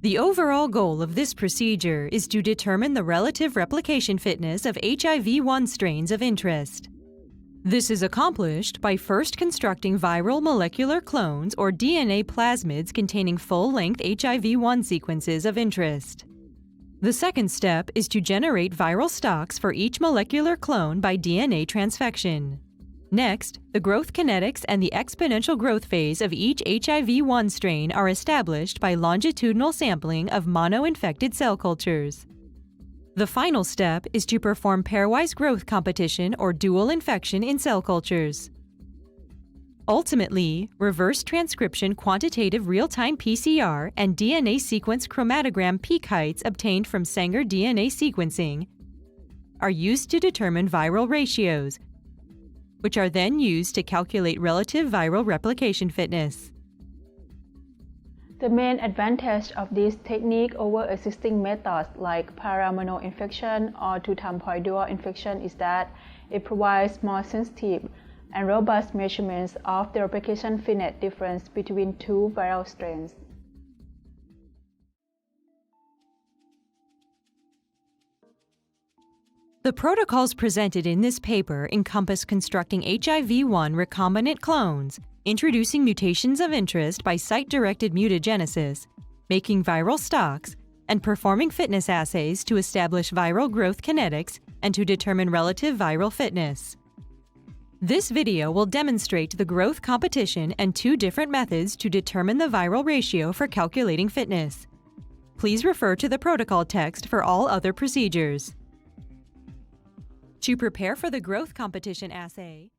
The overall goal of this procedure is to determine the relative replication fitness of HIV-1 strains of interest. This is accomplished by first constructing viral molecular clones or DNA plasmids containing full-length HIV-1 sequences of interest. The second step is to generate viral stocks for each molecular clone by DNA transfection. Next, the growth kinetics and the exponential growth phase of each HIV-1 strain are established by longitudinal sampling of mono-infected cell cultures. The final step is to perform pairwise growth competition or dual infection in cell cultures. Ultimately, reverse transcription quantitative real-time PCR and DNA sequence chromatogram peak heights obtained from Sanger DNA sequencing are used to determine viral ratios, which are then used to calculate relative viral replication fitness. The main advantage of this technique over existing methods like paramono infection or two-time point dual infection is that it provides more sensitive and robust measurements of the replication fitness difference between two viral strains. The protocols presented in this paper encompass constructing HIV-1 recombinant clones, introducing mutations of interest by site-directed mutagenesis, making viral stocks, and performing fitness assays to establish viral growth kinetics and to determine relative viral fitness. This video will demonstrate the growth competition and two different methods to determine the viral ratio for calculating fitness. Please refer to the protocol text for all other procedures. To prepare for the growth competition assay,